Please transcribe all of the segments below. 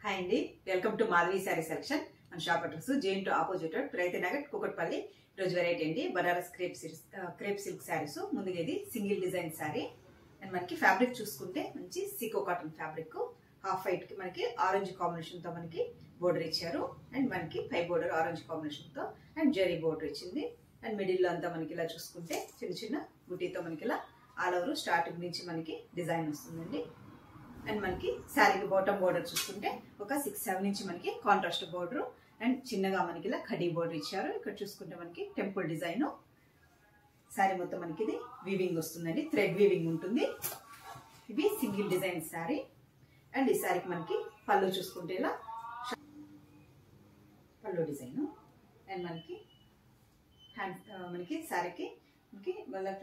Hi అండి, welcome to Madhavi sari selection. మన shop address J N T U opposite road, ప్రైతనగర్, కుకట్పల్లి. రోజు వెరైటీ అండి బనారస్ క్రేప్ సిల్క్ శారీస్. ముందుగా ఇది సింగిల్ డిజైన్ శారీ అండ్ మనకి ఫ్యాబ్రిక్ చూసుకుంటే మంచి సీకో కాటన్ ఫ్యాబ్రిక్. హాఫ్ వైట్ కి మనకి ఆరెంజ్ కాంబినేషన్ తో మనకి బోర్డర్ ఇచ్చారు అండ్ మనకి పై బోర్డర్ ఆరెంజ్ కాంబినేషన్ తో అండ్ జరీ బోర్డర్ ఇచ్చింది. అండ్ మిడిల్ లో అంతా మనకి ఇలా చూసుకుంటే చిన్న చిన్న బుటీతో మనకి ఇలా ఆల్ ఓవర్ స్టార్టింగ్ నుంచి మనకి డిజైన్ వస్తుందండి. అండ్ మనకి శారీకి బాటమ్ బోర్డర్ చూసుకుంటే ఒక 6-7 ఇంచ్ మనకి కాంట్రాస్ట్ బోర్డర్ అండ్ చిన్నగా మనకి ఇలా కడీ బోర్డర్ ఇచ్చారు. ఇక్కడ చూసుకుంటే మనకి టెంపుల్ డిజైన్. శారీ మొత్తం మనకి ఇది వీవింగ్ వస్తుందండి, థ్రెడ్ వీవింగ్ ఉంటుంది. ఇది సింగిల్ డిజైన్ శారీ అండ్ ఈ శారీకి మనకి పళ్ళు చూసుకుంటే ఇలా పళ్ళు డిజైన్ అండ్ మనకి హ్యాండ్ మనకి శారీకి మనకి మళ్ళీ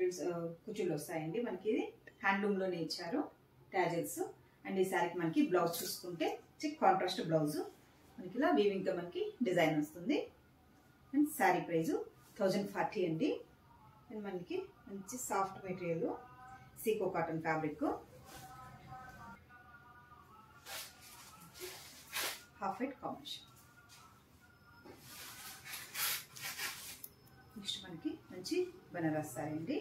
కుచ్చుళ్ళు వస్తాయండి. మనకి ఇది హ్యాండ్లూమ్ లోనే ఇచ్చారు టాజెల్స్. అండ్ ఈ శారీకి మనకి బ్లౌజ్ చూసుకుంటే కాంట్రాస్ట్ బ్లౌజ్ మనకి ఇలా వీవింగ్ తో మనకి డిజైన్ వస్తుంది. అండ్ శారీ ప్రైస్ 1040 అండి. అండ్ మనకి మంచి సాఫ్ట్ మెటీరియల్ సీకో cotton fabric, half white combination. Next మనకి మంచి బనారస్ శారీ అండి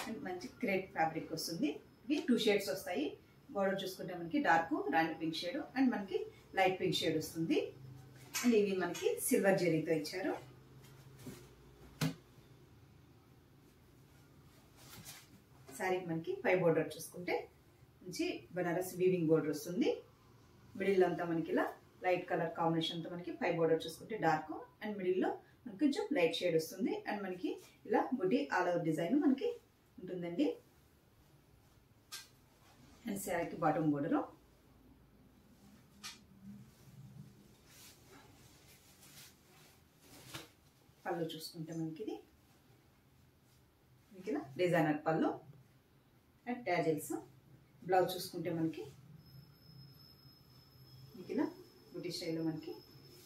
అండ్ మంచి క్రేప్ ఫ్యాబ్రిక్ వస్తుంది. ఇవి 2 షేడ్స్ వస్తాయి. బోర్డర్ చూసుకుంటే మనకి dark Rani pink shade and మనకి లైట్ పింక్ షేడ్ వస్తుంది. అండ్ ఇవి మనకి సిల్వర్ జరీతో ఇచ్చారు. శారీకి మనకి పై బోర్డర్ చూసుకుంటే మంచి బనారస్ వీవింగ్ బోర్డర్ వస్తుంది. మిడిల్ అంతా మనకి ఇలా లైట్ కలర్ కాంబినేషన్ తో మనకి పై బోర్డర్ చూసుకుంటే డార్క్ అండ్ మిడిల్ లో మనకి కొంచెం లైట్ షేడ్ వస్తుంది. అండ్ మనకి ఇలా బుటీ ఆల్ ఓవర్ డిజైన్ మనకి ఉంటుందండి. అండ్ శారీకి బాటమ్ బోర్డరు, పళ్ళు చూసుకుంటే మనకి ఇది ఇలా డిజైనర్ పళ్ళు అండ్ టాజెల్స్. బ్లౌజ్ చూసుకుంటే మనకి ఇలా బుటీ స్టైల్లో మనకి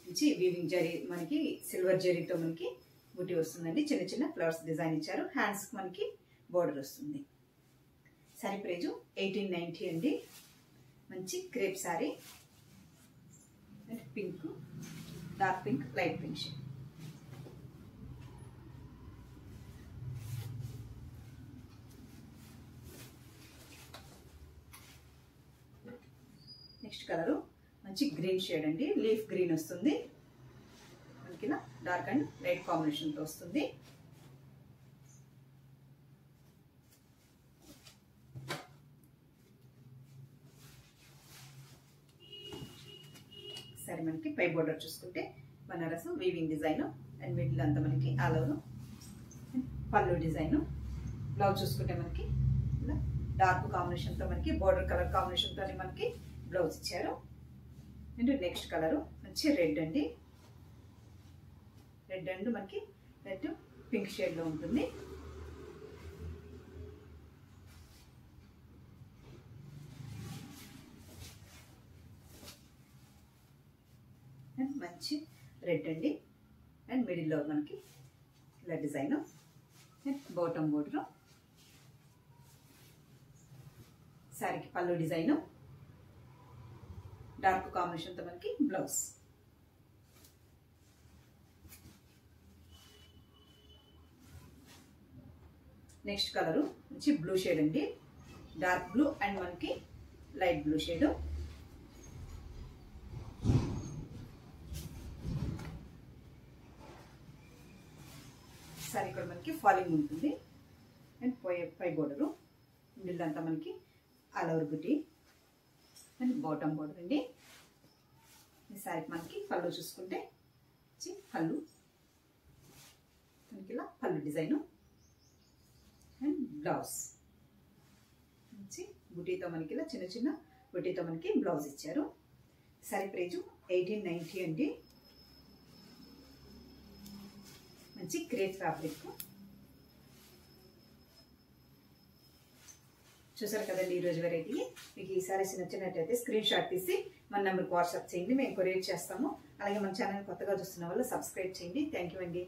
మంచి వీవింగ్ జరీ మనకి సిల్వర్ జరీతో మనకి బుటీ వస్తుందండి. చిన్న చిన్న ఫ్లవర్స్ డిజైన్ ఇచ్చారు. హ్యాండ్స్ మనకి బోర్డర్ వస్తుంది. శారీ ప్రైజ్ 1890 అండి. మంచి crepe sari and pink, dark pink, light pink shade. Next colour మంచి గ్రీన్ షేడ్ అండి, లీఫ్ గ్రీన్ వస్తుంది. మనకి ఇలా డార్క్ అండ్ లైట్ కాంబినేషన్తో వస్తుంది. సరే మనకి పై బోర్డర్ చూసుకుంటే Banaras weaving design and middle అంతా మనకి ఆల్ ఓవర్ పళ్ళు డిజైన్. బ్లౌజ్ చూసుకుంటే మనకి ఇలా డార్క్ కాంబినేషన్ తో మనకి బోర్డర్ కలర్ కాంబినేషన్ తో మనకి బ్లౌజ్ ఇచ్చారు. అండ్ నెక్స్ట్ కలర్ మంచి రెడ్ అండి. రెడ్ అండ్ మనకి రెడ్ పింక్ షేడ్ లో ఉంటుంది. అండ్ మంచి రెడ్ అండి అండ్ మిడిల్లో మనకి ఇలా డిజైన్ అండ్ బాటమ్ బోర్డర్. శారీకి పళ్ళు డిజైన్, డార్క్ కాంబినేషన్ తో మనకి బ్లౌజ్. నెక్స్ట్ కలరు మంచి బ్లూ షేడ్ అండి, డార్క్ బ్లూ అండ్ మనకి లైట్ బ్లూ షేడ్. శారీ కూడా మనకి ఫాలింగ్ ఉంటుంది అండ్ పై బోర్డరు మిడిల్ అంతా మనకి all over buti and bottom border అండి. ఈ శారీకి మనకి పళ్ళు చూసుకుంటే పళ్ళు మనకి ఇలా పళ్ళు డిజైను అండ్ బ్లౌజ్ మంచి బుటీతో మనకి ఇలా చిన్న చిన్న బుటీతో మనకి బ్లౌజ్ ఇచ్చారు. శారీ ప్రైజ్ 1890 అండి. మంచి క్రేప్ ఫ్యాబ్రిక్. చూసారు కదండి ఈరోజు వెరైటీ. మీకు ఈ సారీస్ నచ్చినట్లయితే స్క్రీన్ షాట్ తీసి మన నెంబర్కి వాట్సాప్ చేయండి, మేము కొరియర్ చేస్తాము. అలాగే మన ఛానల్ కొత్తగా చూస్తున్న వాళ్ళు సబ్స్క్రైబ్ చేయండి. థ్యాంక్ యూ అండి.